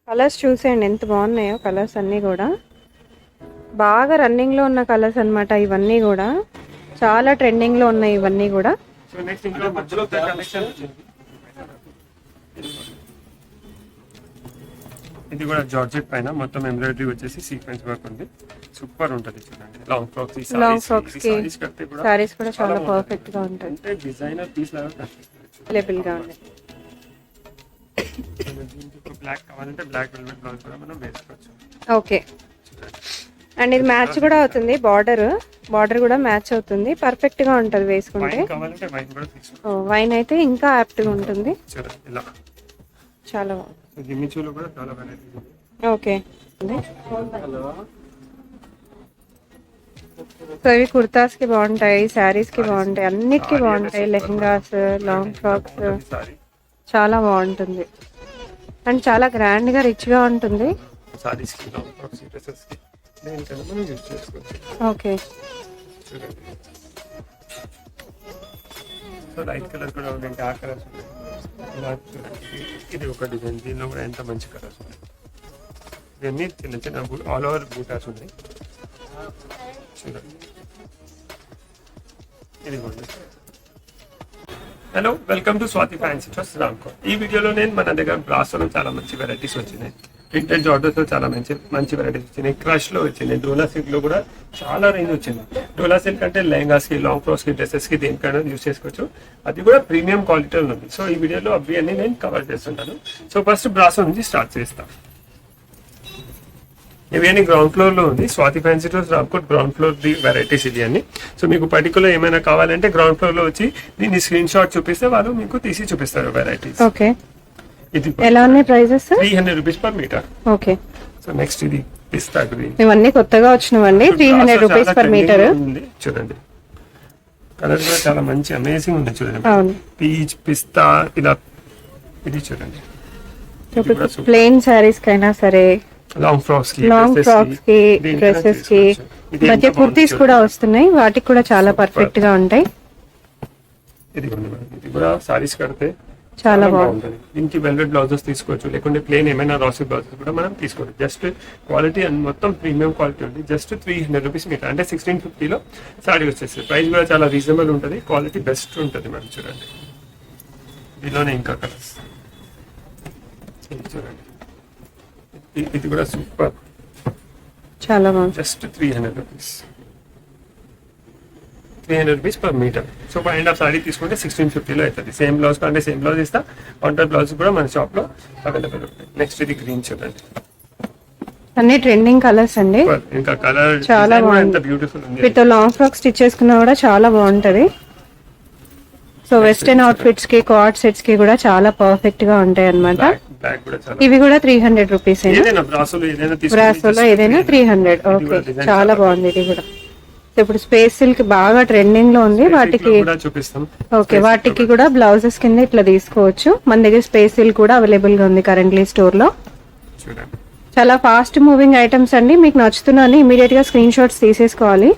Colours చూసేయండి ఎంత బాగున్నాయో. కలర్స్ అన్నీ కూడా బాగా రన్నింగ్లో ఉన్న కలర్స్ అన్నమాట. ఇవన్నీ కూడా చాలా ట్రెండింగ్లో ఉన్నాయి ఇవన్నీ కూడా. సో నెక్స్ట్ ఇంకా మధ్యలో కలెక్షన్ ఇది కూడా జార్జెట్ పైన మొత్తం ఎంబ్రాయిడరీ వచ్చేసి సీక్వెన్స్ వర్క్ ఉంది. సూపర్ ఉంటుంది చూడండి. లాంగ్ ఫ్రాక్స్ సారీస్ కూడా చాలా పర్ఫెక్ట్ గా ఉంటాయి. అంటే డిజైనర్ పీస్ లాగా కనిపిస్తుంది. అవైలబుల్ గా ఉన్నాయి. బ్లాక్ కావాలంటే బ్లాక్ వెల్వెట్ బ్లౌజ్ కూడా మనం వేసుకోవచ్చు. ఓకే. అండ్ ఇది మ్యాచ్ కూడా అవుతుంది. బార్డర్ కూడా మ్యాచ్ అవుతుంది. పర్ఫెక్ట్ గా ఉంటది వేసుకుంటే. కావాలంటే వైన్ కూడా తీసుకోవచ్చు. వైన్ అయితే ఇంకా యాప్ట్ గా ఉంటుంది. ఇలా చాలా జిమ్మిచూలో కూడా చాలా వెరైటీస్ ఉంది. ఓకే. సో ఇవి కుర్తాస్ కి బాగుంటాయి, శారీస్ కి బాగుంటాయి, అన్నిటికీ బాగుంటాయి. లెహంగాస్, లాంగ్ ఫ్రాక్స్ చాలా బాగుంటుంది. అండ్ చాలా గ్రాండ్ గా రిచ్ గా ఉంటుంది. సారీస్ కి, లాంగ్ ఫ్రాక్స్, డ్రెస్సెస్ కి దేనికైనా మనం యూస్ చేసుకోవచ్చు. ఓకే. సో లైట్ కలర్ కూడా ఉన్నాయి, డార్క్ కలర్స్ ఉన్నాయి. ఇలా ఇది ఒక డిజైన్, దీనిలో కూడా ఎంత మంచి కలర్స్ ఉన్నాయి. ఇవన్నీ చిన్న చిన్న ఆల్ ఓవర్ బూటాస్ ఉన్నాయి చూడండి. ఇది hello, welcome to Swathi fancy stores Ramco. ఈ వీడియోలో నేను మన దగ్గర బ్రాసోలో చాలా మంచి వెరైటీస్ వచ్చినాయి. ప్రింటెడ్ జార్జెస్ లో చాలా మంచి వెరైటీస్ వచ్చినాయి. క్రష్ లో వచ్చినాయి. డోలా సిల్క్ లో కూడా చాలా రేంజ్ వచ్చింది. డోలా సిల్క్ అంటే లెహంగాస్ కి, లాంగ్ ఫ్రాక్స్ కి, డ్రెస్సెస్ కి దేనికైనా యూస్ చేసుకోవచ్చు. అది కూడా ప్రీమియం క్వాలిటీలో ఉంది. సో ఈ వీడియోలో అవి అన్ని నేను కవర్ చేస్తుంటాను. సో ఫస్ట్ బ్రాసో నుంచి స్టార్ట్ చేస్తాను. ఇవి అన్ని గ్రౌండ్ ఫ్లోర్ లో ఉంది. Swathi fancy stores Ramkot ground floor the varieties ఇది అన్ని. సో మీకు పర్టికులర్ ఏమైనా కావాలంటే గ్రౌండ్ ఫ్లోర్ లో వచ్చి దీన్ని స్క్రీన్ షాట్ చూపిస్తే వాళ్ళు మీకు తీసి చూపిస్తారు వెరైటీస్. ఓకే. ఇది ఎలా ఉన్నాయి prices? 300 rupees per metre. Okay. So next ఇది పిస్తా గ్రీన్. ఇవన్నీ కొత్తగా వచ్చినవండి. 300 రూపీస్ పర్ మీటర్. చూడండి కలర్ కూడా చాలా మంచి అమేజింగ్ ఉంది చూడండి. పీచ్, పిస్తా ఇలా. ఇది చూడండి ప్లెయిన్ సారీస్ కైనా సరే, లాంగ్ ఫ్రాక్స్ కి, డ్రెస్సెస్ కి, మధ్య కుర్తీస్ కూడా వస్తున్నాయి. వాటికి కూడా చాలా పర్ఫెక్ట్ గా ఉంటాయి. ఇది కూడా సారీస్ కడితే చాలా బాగుంటుంది. దీనికి వెల్వెట్ బ్లౌజెస్ తీసుకోవచ్చు, లేకుంటే ప్లేన్ ఏమైనా రాసి బ్లౌజెస్ కూడా మనం తీసుకోవచ్చు. జస్ట్ క్వాలిటీ అండ్ మొత్తం ప్రీమియం క్వాలిటీ ఉంది. జస్ట్ 300 రూపీస్ మీటర్, అంటే 1650లో సారీ వచ్చేస్తుంది. ప్రైస్ కూడా చాలా రీజనబుల్ ఉంటుంది. క్వాలిటీ బెస్ట్ ఉంటుంది మనం చూడండి. దీనిలోనే ఇంకా కలర్స్ చూడండి. ఇది కూడా సూపర్, చాలా బాగుంది. Just 300 rupees, 300 rupees per metre. So end of sari తీసుకుంటే 1650లో అవుతుంది. సేమ్ బ్లౌజ్ అంటే సేమ్ బ్లౌజ్ ఇస్తా. కాంట్రాక్ట్ బ్లౌజ్ కూడా మన షాప్ లో అవైలబుల్ ఉంటాయి. నెక్స్ట్ ఇది గ్రీన్ చూడండి. అన్ని ట్రెండింగ్ కలర్స్ అండి. ఇంకా కలర్ చాలా బాగుంది. బ్యూటిఫుల్ ఉంది. విత్ లాంగ్ ఫ్రాక్ స్టిచ్ చేసుకున్నా కూడా చాలా బాగుంటది. సో వెస్టర్న్ అవుట్ఫిట్స్ కి, కార్డ్ సెట్స్ కి కూడా చాలా పర్ఫెక్ట్ గా ఉంటాయి అన్నమాట. ఇవి కూడా 300 రూపీస్. బ్రాసోలో ఏదైనా 300. ఓకే, చాలా బాగుంది. ఇది కూడా ఇప్పుడు స్పేస్ సిల్క్ బాగా ట్రెండింగ్ లో ఉంది. వాటికి ఓకే, వాటికి కూడా బ్లౌజెస్ కింద ఇట్లా తీసుకోవచ్చు. మన దగ్గర స్పేస్ సిల్క్ కూడా అవైలబుల్ గా ఉంది కరెంట్లీ స్టోర్ లో. చాలా ఫాస్ట్ మూవింగ్ ఐటమ్స్ అండి. మీకు నచ్చుతున్నాను ఇమీడియట్ గా స్క్రీన్ షాట్స్ తీసేసుకోవాలి.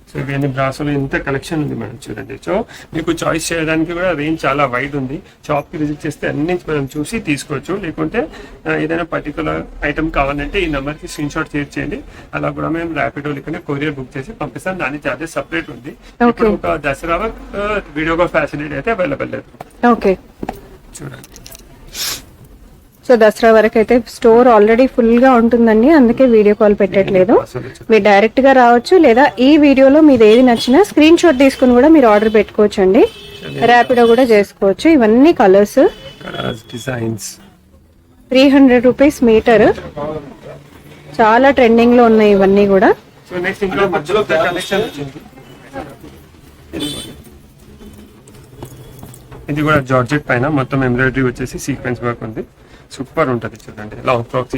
సో ఇవన్నీ బ్రాసోలో ఇంత కలెక్షన్ ఉంది మేడం చూడండి. సో మీకు చాయిస్ చేయడానికి కూడా రేంజ్ చాలా వైడ్ ఉంది. షాప్ కి విజిట్ చేస్తే అన్ని మనం చూసి తీసుకోవచ్చు. లేకుంటే ఏదైనా పర్టికులర్ ఐటమ్ కావాలంటే ఈ నెంబర్ కి స్క్రీన్ షాట్ షేర్ చేయండి. అలా కూడా మేము ర్యాపిడో లేకుంటే కొరియర్ బుక్ చేసి పంపిస్తాం. దాని చార్జెస్ సపరేట్ ఉంది. ఇప్పుడు ఒక దసరా వీడియో కాల్ ఫెసిలిటీ అయితే అవైలబుల్ లేదు. ఓకే, చూడండి. సో దసరా వరకు అయితే స్టోర్ ఆల్రెడీ ఫుల్ గా ఉంటుందండి. అందుకే వీడియో కాల్ పెట్టట్లేదు. మీరు డైరెక్ట్ గా రావచ్చు, లేదా ఈ వీడియోలో మీది ఏది నచ్చినా స్క్రీన్ షాట్ తీసుకుని కూడా మీరు ఆర్డర్ పెట్టుకోవచ్చు అండి. ర్యాపిడో కూడా చేసుకోవచ్చు. ఇవన్నీ కలర్స్, డిజైన్స్. 300 rupees metre. చాలా ట్రెండింగ్ లో ఉన్నాయి ఇవన్నీ కూడా. ఇది కూడా జార్జెట్ పైన మొత్తం ఎంబ్రాయిడరీ వచ్చేసి సీక్వెన్స్ వర్క్ ఉంది. సూపర్ ఉంటది చూడండి. లాంగ్ ఫ్రాక్స్,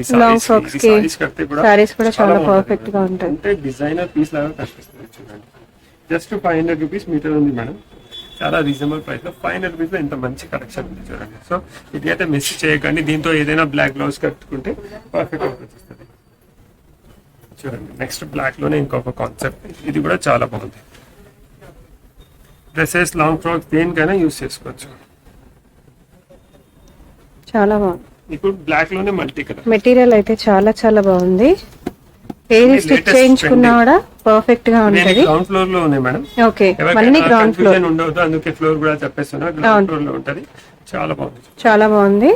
సారీస్ కూడా చాలా పర్ఫెక్ట్ గా ఉంటాయి. అంటే డిజైనర్ పీస్ లాగా కనిపిస్తుంది చూడండి. జస్ట్ 500 రూపీస్ మీటర్ ఉంది మేడం. చాలా రీజనబుల్ ప్రైస్ లో 500 రూపీస్ లో ఇంత మంచి కలెక్షన్ ఉంది చూడండి. సో ఇది అయితే మిస్ చేయకండి. దీంతో ఏదైనా బ్లాక్ బ్లౌజ్ కట్టుకుంటే పర్ఫెక్ట్ వస్తుంది చూడండి. నెక్స్ట్ బ్లాక్ లోనే ఇంకొక కాన్సెప్ట్. ఇది కూడా చాలా బాగుంది. డ్రెస్సెస్, లాంగ్ ఫ్రాక్స్ దేనికైనా యూస్ చేసుకోవచ్చు. చాలా బాగుంది. ఇప్పుడు బ్లాక్ లోనే మల్టీ కలర్. మెటీరియల్ అయితే చాలా చాలా బాగుంది. ఏది స్టిచ్ చేయించుకున్నా కూడా పర్ఫెక్ట్ గా ఉంటది. గ్రౌండ్ ఫ్లోర్ లో ఉన్నాయి మేడం. ఓకే, మళ్ళీ గ్రౌండ్ ఫ్లోర్ ఉండదు, అందుకే ఫ్లోర్ కూడా చెప్పేస్తున్నా. గ్రౌండ్ ఫ్లోర్ లో ఉంటది. చాలా బాగుంది, చాలా బాగుంది.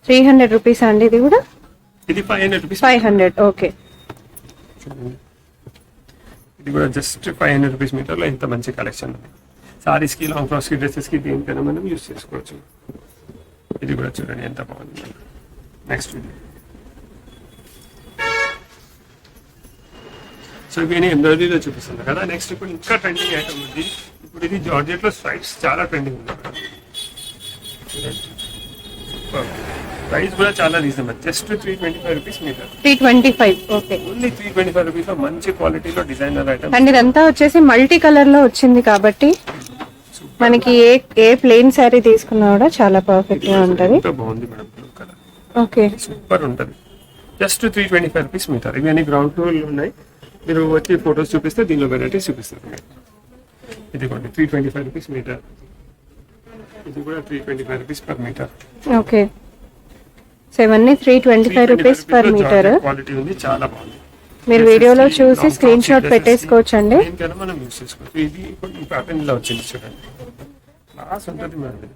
300 రూపీస్ అండి ఇది కూడా. ఇది 500 రూపీస్. 500. ఓకే, ఇది కూడా జస్ట్ 500 రూపీస్ మీటర్ లో ఇంత మంచి కలెక్షన్ ఉంది. సారీస్ కి, లాంగ్ ఫ్రాక్స్ కి, డ్రెస్సెస్ కి దేనికైనా మనం యూస్ చేసుకోవచ్చు. ఇది కూడా చూడండి ఎంత బాగుంది. నెక్స్ట్ సో ఇవి ఎంబ్రాయిడరీలో చూపిస్తుంది కదా. నెక్స్ట్ ఇప్పుడు ఇంకా ట్రెండింగ్ ఐటమ్ ఉంది. ఇప్పుడు ఇది జార్జెట్ లో స్ట్రైప్స్ చాలా ట్రెండింగ్ ఉంది. ప్రైస్ కూడా చాలా reasonable, just 325 rupees metre. 325. Okay, only 325 rupees లో మంచి క్వాలిటీలో డిజైనర్ ఐటమ్. అండ్ ఇదంతా వచ్చేసి మల్టీ కలర్ లో వచ్చింది కాబట్టి మనకి ఏ ప్లెయిన్ శారీ తీసుకున్నా కూడా చాలా పర్ఫెక్ట్ గా ఉంటది. బాగుంది madam, blue colour. Okay, super ఉంటది. Just 325 rupees metre. ఇవి అన్ని గ్రౌండ్ ఫ్లోర్ లో ఉన్నాయి. మీరు వచ్చి ఫొటోస్ చూపిస్తే దీనిలో వెరైటీస్ చూపిస్తారు. ఇది కూడా 325 రూపీస్ మీటర్. ఇది కూడా 325 rupees per metre. Okay, so ఇవన్నీ 325 రూపీస్ పర్ మీటర్. క్వాలిటీ ఉంది, చాలా బాగుంది. మీరు వీడియోలో చూసి స్క్రీన్ షాట్ పెట్టేసుకోవచ్చు అండి. దీనికైనా మనం యూస్ చేసుకోవచ్చు. ఇది ఇప్పుడు ఈ ప్యాటర్న్ ఇలా వచ్చింది చూడండి, క్లాస్ ఉంటుంది మేడం.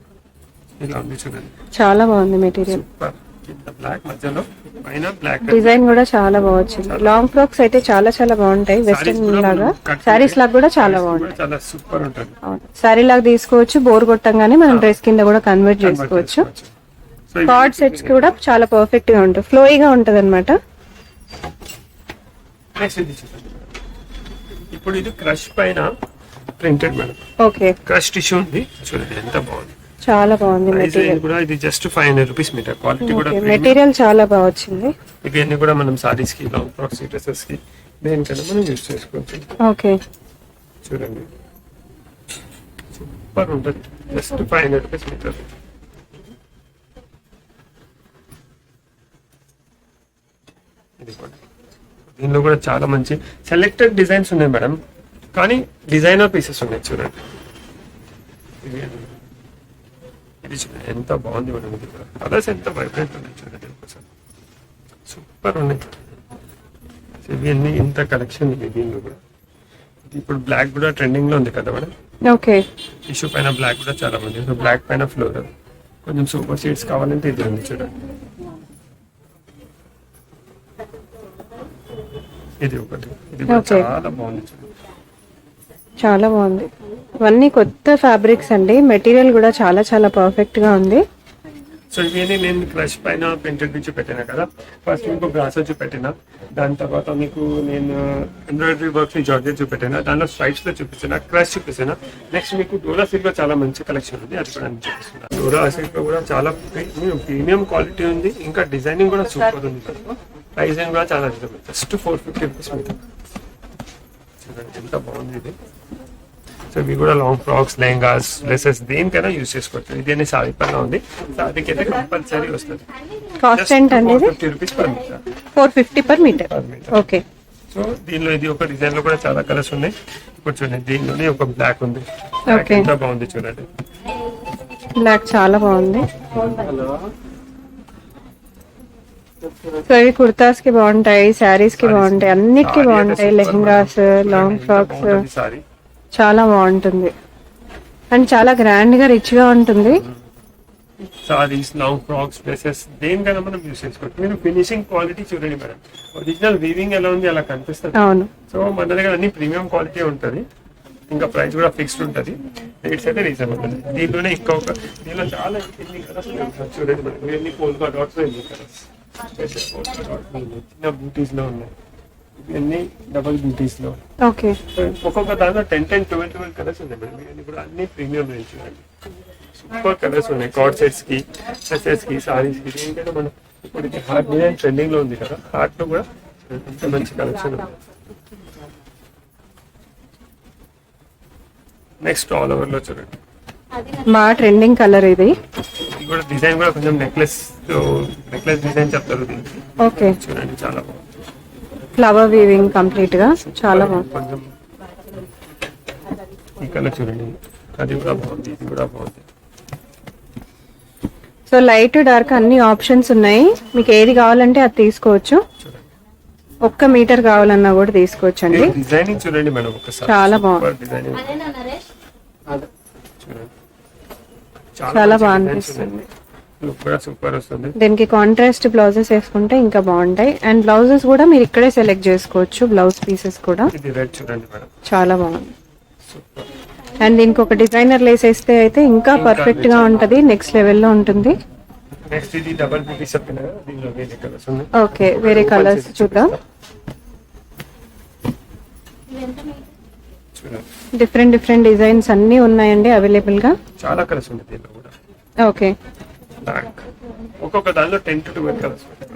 ఇలా ఉంది చూడండి, చాలా బాగుంది మెటీరియల్. సూపర్. బ్లాక్ మధ్యలో పైన బ్లాక్ డిజైన్ కూడా చాలా బాగా వచ్చింది. లాంగ్ ఫ్రాక్స్ అయితే చాలా చాలా బాగుంటాయి. వెస్టర్న్ లాగా సారీస్ లాగా కూడా చాలా బాగుంటాయి. చాలా సూపర్ ఉంటుంది. సారీ లాగా తీసుకోవచ్చు, బోర్ కొట్టంగానే మనం డ్రెస్ కింద కూడా కన్వర్ట్ చేసుకోవచ్చు. కార్డ్ సెట్స్ కూడా చాలా పర్ఫెక్ట్ గా ఉంటాయి, ఫ్లోయిగా ఉంటది అనమాట. ఇప్పుడు ఇది క్రష్ పైన printed madam. Okay, crush tissue ఉంది చూడండి ఎంత బాగుంది. చాలా బాగుంది మెటీరియల్ కూడా. ఇది జస్ట్ 500 రూపీస్ మీటర్. క్వాలిటీ కూడా మెటీరియల్ చాలా బాగా వచ్చింది. ఇవన్నీ కూడా మనం సారీస్ కి, లాంగ్ ఫ్రాక్స్ కి, డ్రెస్సెస్ కి దేనికైనా మనం యూస్ చేసుకోవచ్చు. ఓకే, చూడండి సూపర్ ఉంటుంది. Just 500 rupees metre. ఇది కూడా దీనిలో కూడా చాలా మంచి సెలెక్టెడ్ డిజైన్స్ ఉన్నాయి మేడం, కానీ డిజైనర్ పీసెస్ ఉన్నాయి చూడండి. ఇది చూడండి ఎంత బాగుంది మేడం. ఇది కూడా కలర్స్ ఎంత వైబ్రెంట్ ఉన్నాయి చూడండి, సూపర్ ఉన్నాయి. ఇవన్నీ ఇంత కలెక్షన్ ఉంది దీనిలో కూడా. ఇప్పుడు బ్లాక్ కూడా ట్రెండింగ్ లో ఉంది కదా మేడం. ఓకే, టిష్యూ పైన బ్లాక్ కూడా చాలా మంది. బ్లాక్ పైన ఫ్లోర్ కొంచెం సూపర్ షేడ్స్ కావాలంటే ఇది ఉంది చూడండి. ఇది ఒకటి, ఇది కూడా చాలా బాగుంది చూడండి, చాలా బాగుంది. ఇవన్నీ కొత్త ఫ్యాబ్రిక్స్ అండి. మెటీరియల్ కూడా చాలా చాలా పర్ఫెక్ట్ గా ఉంది. సో ఇవన్నీ నేను క్రష్ పైన ప్రింటెడ్ నుంచి పెట్టినా కదా. ఫస్ట్ మీకు బ్రాసో చూపెట్టిన, దాని తర్వాత మీకు నేను ఎంబ్రాయిడరీ వర్క్స్ జార్జెట్ చూపెట్టిన, దానిలో స్ట్రైప్స్ లో చూపించిన, క్రష్ చూపించిన. నెక్స్ట్ మీకు డోలా సిల్క్ లో చాలా మంచి కలెక్షన్ ఉంది, అది కూడా నేను చూపిస్తున్నా. డోలా సిల్క్ లో కూడా చాలా ప్రీమియం క్వాలిటీ ఉంది, ఇంకా డిజైనింగ్ కూడా సూపర్ ఉంది. ప్రైజింగ్ కూడా చాలా రీజనబుల్, జస్ట్ 450 రూపీస్ మీటర్. చూడండి ఎంత బాగుంది ఇది. సో ఇవి కూడా లాంగ్ ఫ్రాక్స్, లెహంగాస్, డ్రెస్సెస్ దేనికైనా యూజ్ చేసుకోవచ్చు. ఇది అనే సారీ పైన ఉంది, సారీకి అయితే కంపల్సరీ వస్తుంది. కాస్ట్ ఎంత అండి? 450 rupees per metre. 450 per metre. Okay, so దీనిలో ఇది ఒక డిజైన్ లో కూడా చాలా కలర్స్ ఉన్నాయి. ఇప్పుడు చూడండి దీనిలోనే ఒక బ్లాక్ ఉంది, ఎంత బాగుంది చూడండి. బ్లాక్ చాలా బాగుంది. సో ఇవి కుర్తాస్ కి బాగుంటాయి, శారీస్ కి బాగుంటాయి, అన్నిటికీ బాగుంటాయి. లెహంగాస్, లాంగ్ ఫ్రాక్స్ చాలా బాగుంటుంది అండ్ చాలా గ్రాండ్ గా రిచ్ గా ఉంటుంది. సారీస్, లాంగ్ ఫ్రాక్స్, డ్రెస్సెస్ దేనికైనా మనం యూస్ చేసుకోవచ్చు. మీరు ఫినిషింగ్ క్వాలిటీ చూడండి మేడం, ఒరిజినల్ వీవింగ్ ఎలా ఉంది అలా కనిపిస్తుంది. అవును, సో మన దగ్గర అన్ని ప్రీమియం క్వాలిటీ ఉంటుంది, ఇంకా ప్రైస్ కూడా ఫిక్స్డ్ ఉంటుంది. రేట్స్ అయితే రీజనబుల్ ఉంటుంది. దీనిలోనే ఇంకొక దీనిలో చాలా ఎన్ని కలర్స్ చూడండి మేడం. ఇవన్నీ పోల్కా డాట్స్ ఎన్ని కలర్స్, చిన్న బూటీస్ లో ఉన్నాయి, ఇవన్నీ డబుల్ బూటీస్ లో. ఓకే, ఒక్కొక్క దాంట్లో 10-12 కలర్స్ ఉన్నాయి మేడం. ఇవన్నీ కూడా అన్ని ప్రీమియం రేంజ్ చూడండి, సూపర్ కలర్స్ ఉన్నాయి. కార్డ్ సెట్స్ కి, డ్రెస్సెస్ కి, సారీస్ కి దేనికైనా మనం. ఇప్పుడు ఇది హార్ట్ డిజైన్ ట్రెండింగ్ లో ఉంది కదా, హార్ట్ లో కూడా ఇంత మంచి కలెక్షన్ ఉంది. నెక్స్ట్ ఆల్ ఓవర్ లో చూడండి, మా ట్రెండింగ్ కలర్ ఇది. ఇది కూడా డిజైన్ కూడా కొంచెం నెక్లెస్ డిజైన్ చెప్తారు దీనికి. ఓకే, చూడండి చాలా బాగుంది. ఫ్లవర్ వీవింగ్ కంప్లీట్ గా చాలా బాగుంది. కొంచెం ఈ కలర్ చూడండి, అది కూడా బాగుంది, ఇది కూడా బాగుంది. సో సో లైట్ డార్క్ అన్ని ఆప్షన్స్ ఉన్నాయి, మీకు ఏది కావాలంటే అది తీసుకోవచ్చు. చూడండి 1 మీటర్ కావాలన్నా కూడా తీసుకోవచ్చు అండి. డిజైనింగ్ చూడండి మేడం ఒకసారి, చాలా బాగుంది. డిజైనింగ్ చూడండి, చాలా బాగా అనిపిస్తుంది. లుక్ కూడా సూపర్ వస్తుంది. దీనికి కాంట్రాస్ట్ బ్లౌజెస్ వేసుకుంటే ఇంకా బాగుంటాయి. అండ్ బ్లౌజెస్ కూడా మీరు ఇక్కడే సెలెక్ట్ చేసుకోవచ్చు, బ్లౌజ్ పీసెస్ కూడా ఇది రెడ్ చూడండి మేడం, చాలా బాగుంది. సూపర్. అండ్ దీనికి ఒక డిజైనర్ లేస్ వేస్తే అయితే ఇంకా పర్ఫెక్ట్ గా ఉంటది, నెక్స్ట్ లెవెల్లో ఉంటుంది. నెక్స్ట్ ఇది డబుల్ పీస్ చెప్పిన కదా, దీనిలో వేరే కలర్స్ ఉన్నాయి. ఓకే, వేరే కలర్స్ చూద్దాం. చూడండి డిఫరెంట్ డిజైన్స్ అన్ని ఉన్నాయండి అవైలబుల్ గా. చాలా కలర్స్ ఉన్నాయి దీనిలో కూడా. ఓకే, బ్లాక్ ఒక్కొక్క దానిలో 10 to 12 కలర్స్ ఉంటాయి.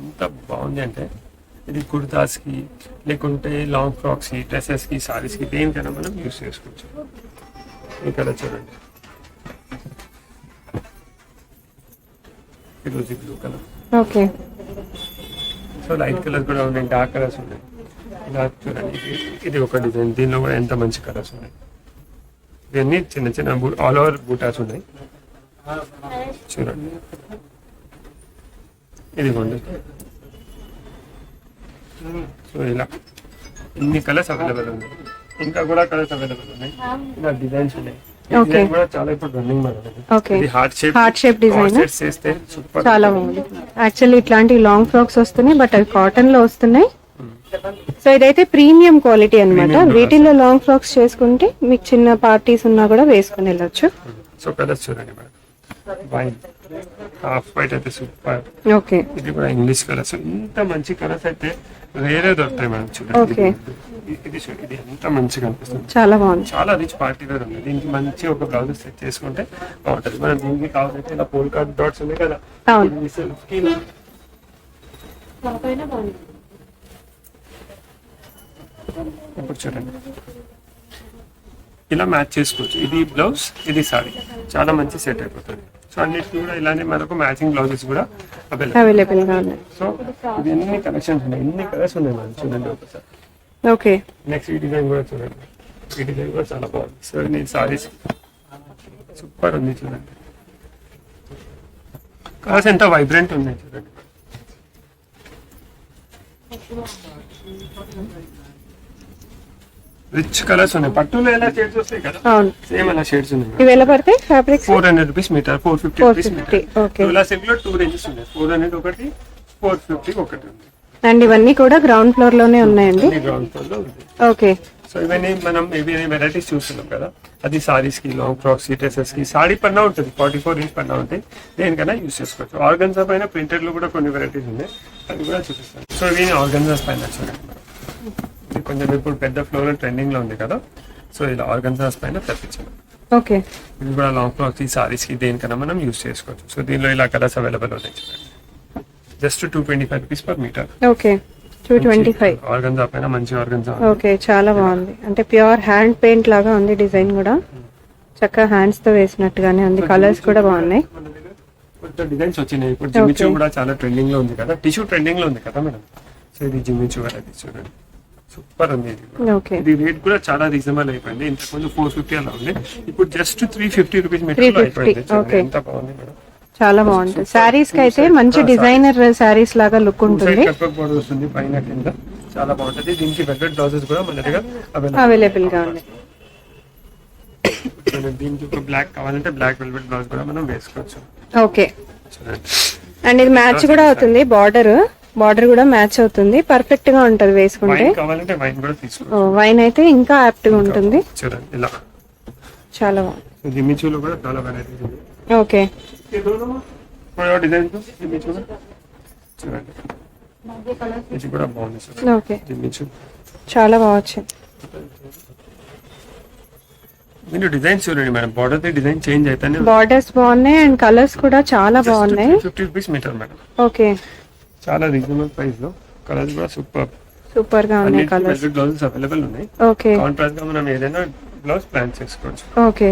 ఎంత బాగుంది అంటే ఇది కుర్తాస్ కి లేకుంటే లాంగ్ ఫ్రాక్స్ కి, డ్రెస్సెస్ కి, సారీస్ కి దేనికైనా మనం యూస్ చేసుకోవచ్చు. ఈ కలర్ చూడండి, ఫిరోజీ blue colour. Okay, so light colour కూడా ఉన్నాయి, డార్క్ కలర్స్ ఉన్నాయి. ఇలా చూడండి, ఇది ఒక డిజైన్, దీనిలో కూడా ఎంత మంచి కలర్స్ ఉన్నాయి. ఇవన్నీ చిన్న చిన్న ఆల్ ఓవర్ బూటాస్ ఉన్నాయి. చూడండి ఇదిగోండి. సో ఇలా ఇన్ని కలర్స్ అవైలబుల్ ఉన్నాయి, ఇంకా కూడా కలర్స్ అవైలబుల్ ఉన్నాయి. ఇలా డిజైన్స్ ఉన్నాయి. డిజైన్ కూడా చాలా ఇప్పుడు రన్నింగ్ ఓకే. ఇది హార్ట్ షేప్ డిజైన్ చేస్తే సూపర్, చాలా బాగుంది. యాక్చువల్లీ ఇట్లాంటి లాంగ్ ఫ్రాక్స్ వస్తున్నాయి, బట్ అవి కాటన్ లో వస్తున్నాయి. సో ఇదైతే ప్రీమియం క్వాలిటీ అన్నమాట. వీటిల్లో లాంగ్ ఫ్రాక్స్ చేసుకుంటే మీకు చిన్న పార్టీస్ ఉన్నా కూడా వేసుకుని వెళ్ళొచ్చు. సో కలర్స్ చూడండి మేడం, వైట్, హాఫ్ వైట్ అయితే సూపర్. ఓకే, ఇది కూడా ఇంగ్లీష్ కలర్స్. ఇంత మంచి కలర్స్ అయితే వేరే దొరుకుతాయి మేడం. చూడండి ఓకే, ఇది చూడండి, ఇది ఎంత మంచిగా అనిపిస్తుంది. చాలా బాగుంది. చాలా రిచ్ పార్టీ వేర్ ఉంది. దీనికి మంచి ఒక బ్లౌజ్ సెట్ చేసుకుంటే బాగుంటుంది. మనం దీనికి కావాలంటే ఇలా పోల్ కార్డ్ డాట్స్ ఉన్నాయి కదా, అవును. ఈ self కి ఇలా ఇప్పుడు చూడండి ఇలా మ్యాచ్ చేసుకోవచ్చు. ఇది బ్లౌజ్, ఇది సారీ, చాలా మంచి సెట్ అయిపోతుంది. సో అన్నిటికీ కూడా ఇలానే మనకు మ్యాచింగ్ బ్లౌజెస్ కూడా అవైలబుల్ గా ఉన్నాయి. సో ఇది ఎన్ని కలెక్షన్స్ ఉన్నాయి, ఎన్ని కలర్స్ ఉన్నాయి మనం చూడండి ఒకసారి. ఓకే, నెక్స్ట్ ఈ డిజైన్ కూడా చూడండి, ఈ డిజైన్ కూడా చాలా బాగుంది. సో నేను సారీస్ సూపర్ ఉంది చూడండి, కలర్స్ ఎంత వైబ్రెంట్ ఉన్నాయి చూడండి. రిచ్ కలర్స్ ఉన్నాయి. పట్టులో ఎలా షేడ్స్ వస్తాయి కదా, అవును, సేమ్ అలా షేడ్స్ ఉన్నాయి. ఇవి ఎలా పడతాయి fabrics? 400 rupees metre, 450 rupees metre. Okay, తులా సిల్క్ లో 2 రేంజెస్ ఉన్నాయి, 400 ఒకటి, 450 ఒకటి ఉంది. అండ్ ఇవన్నీ కూడా గ్రౌండ్ ఫ్లోర్ లోనే ఉన్నాయండి. గ్రౌండ్ ఫ్లోర్ లో ఉంది. ఓకే, సో ఇవన్నీ మనం ఇవి వెరైటీస్ చూస్తున్నాం కదా, అది సారీస్ కి, లాంగ్ ఫ్రాక్స్ కి, డ్రెస్సెస్ కి. సారీ పన్నా ఉంటుంది, 44 ఇంచ్ పన్నా ఉంటాయి, దేనికైనా యూస్ చేసుకోవచ్చు. ఆర్గన్జా పైన ప్రింటెడ్ లో కూడా కొన్ని వెరైటీస్ ఉన్నాయి, అది కూడా చూపిస్తాను. సో ఇవి ఆర్గన్జాస్ పైన చూడండి, ఇది కొంచెం ఇప్పుడు పెద్ద ఫ్లోర్ ట్రెండింగ్ లో ఉంది కదా, సో ఇలా ఆర్గన్జాస్ పైన తెప్పించాను. ఓకే, ఇది కూడా లాంగ్ ఫ్రాక్స్ కి, సారీస్ కి, దేనికైనా మనం యూస్ చేసుకోవచ్చు. సో దీనిలో ఇలా కలర్స్ అవైలబుల్ ఉన్నాయి చూడండి. Just 225 rupees per metre. Okay, 225. Organza పైన మంచి ఆర్గన్జా. ఓకే, చాలా బాగుంది. అంటే ప్యూర్ హ్యాండ్ పెయింట్ లాగా ఉంది డిజైన్ కూడా, చక్కగా హ్యాండ్స్ తో వేసినట్టుగానే ఉంది. కలర్స్ కూడా బాగున్నాయి. కొంచెం డిజైన్స్ వచ్చినాయి ఇప్పుడు. జిమ్మిచూ కూడా చాలా ట్రెండింగ్ లో ఉంది కదా, టిష్యూ ట్రెండింగ్ లో ఉంది కదా మేడం. సో ఇది జిమ్మిచూ వెరైటీ చూడండి, సూపర్ ఉంది. ఓకే, ఇది రేట్ కూడా చాలా రీజనబుల్ అయిపోయింది. ఇంతకుముందు 450 అలా ఉంది, ఇప్పుడు జస్ట్ 350 రూపీస్ మీటర్ అయిపోయింది. ఓకే, ఎంత బాగుంది మేడం, చాలా బాగుంటుంది. శారీస్ కి అయితే మంచి డిజైనర్ శారీస్ లాగా లుక్ ఉంటుంది. బోర్డర్ వస్తుంది పైన కింద, చాలా బాగుంటుంది. దీనికి వెల్వెట్ బ్లౌజెస్ కూడా మన దగ్గర అవైలబుల్ గా ఉన్నాయి. దీనికి ఒక బ్లాక్ కావాలంటే బ్లాక్ వెల్వెట్ బ్లౌజ్ కూడా మనం వేసుకోవచ్చు. ఓకే, చూడండి. అండ్ ఇది మ్యాచ్ కూడా అవుతుంది, బార్డర్ కూడా మ్యాచ్ అవుతుంది, పర్ఫెక్ట్ గా ఉంటది వేసుకుంటే. వైన్ కావాలంటే వైన్ కూడా తీసుకోవచ్చు. వైన్ అయితే ఇంకా యాప్ట్ గా ఉంటుంది. చూడండి ఇలా చాలా బాగుంది. జిమ్మిచూలో కూడా చాలా వెరైటీస్ ఉంది. ఓకే, డిజైన్ చూడండి, ఇది కూడా బాగుంది సార్. ఓకే, జిమ్మిచూ చాలా బాగా వచ్చింది. మీరు డిజైన్ చూడండి మేడం, బార్డర్ డిజైన్ చేంజ్ అయితేనే. బార్డర్స్ బాగున్నాయి అండ్ కలర్స్ కూడా చాలా బాగున్నాయి. 50 రూపీస్ మీటర్ మేడం. ఓకే, చాలా రీజనబుల్ ప్రైస్ లో, కలర్స్ కూడా సూపర్ గా ఉన్నాయి. కలర్స్ బ్లౌజెస్ అవైలబుల్ ఉన్నాయి. ఓకే, కాంట్రాస్ట్ గా మనం ఏదైనా బ్లౌజ్ ప్లాన్ చేసుకోవచ్చు. ఓకే,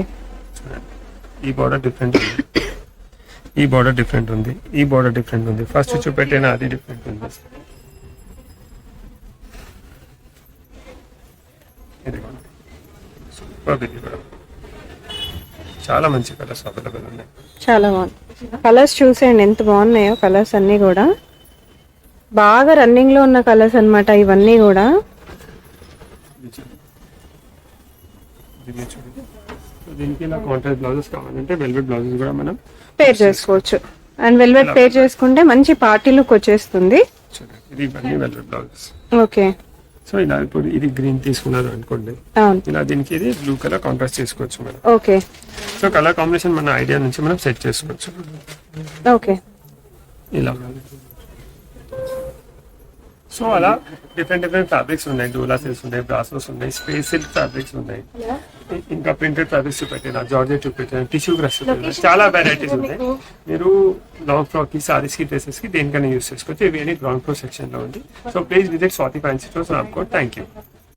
ఈ బార్డర్ డిఫరెంట్ ఉంది, ఈ బార్డర్ డిఫరెంట్ ఉంది, ఈ బార్డర్ డిఫరెంట్ ఉంది. ఫస్ట్ చూపెట్టిన అది డిఫరెంట్ ఉంది. ఇదిగోండి సూపర్, ఇది కూడా చాలా మంచి కలర్స్ అవైలబుల్ ఉన్నాయి. చాలా బాగుంది. కలర్స్ చూసేయండి ఎంత బాగున్నాయో, కలర్స్ అన్ని కూడా బాగా రన్నింగ్ లో ఉన్న కలర్స్ అన్నమాట ఇవన్నీ కూడా. ఇది చూడండి. దీన్ని చూడండి. సో దీనికి ఇలా కాంట్రాస్ట్ బ్లౌజెస్ కావాలంటే వెల్వెట్ బ్లౌజెస్ కూడా మనం పేర్ చేసుకోవచ్చు. అండ్ వెల్వెట్ పేర్ చేసుకుంటే మంచి పార్టీ లుక్ వచ్చేస్తుంది. చూడండి. ఇది ఇవన్నీ వెల్వెట్ బ్లౌజెస్. ఓకే. సో ఇలా ఇప్పుడు ఇది గ్రీన్ తీసుకున్నారు అనుకోండి, అవును. ఇలా దీనికి ఇది బ్లూ కలర్ కాంట్రాస్ట్ చేసుకోవచ్చు మనం. ఓకే. సో కలర్ కాంబినేషన్ మన ఐడియా నుంచి మనం సెట్ చేసుకోవచ్చు. ఓకే. ఇలా సో అలా డిఫరెంట్ ఫ్యాబ్రిక్స్ ఉన్నాయి. డోలా సిల్క్స్ ఉన్నాయి, బ్రాసోస్ ఉన్నాయి, స్పేస్ సిల్క్ ఫ్యాబ్రిక్స్ ఉన్నాయి, ఇంకా ప్రింటెడ్ ఫ్యాబ్రిక్స్ చూపెట్టిన, జార్జెట్ చూపెట్టిన, టిష్యూ గ్రస్ చూపెట్టిన, చాలా వెరైటీస్ ఉన్నాయి. మీరు లాంగ్ ఫ్రాక్ కి, సారీస్ కి, డ్రెస్సెస్ కి దేనికైనా యూస్ చేసుకోవచ్చు. ఇవి గ్రౌండ్ ఫ్లోర్ సెక్షన్ లో ఉంది. So please visit Swathi fancy stores Ramkot. Thank you.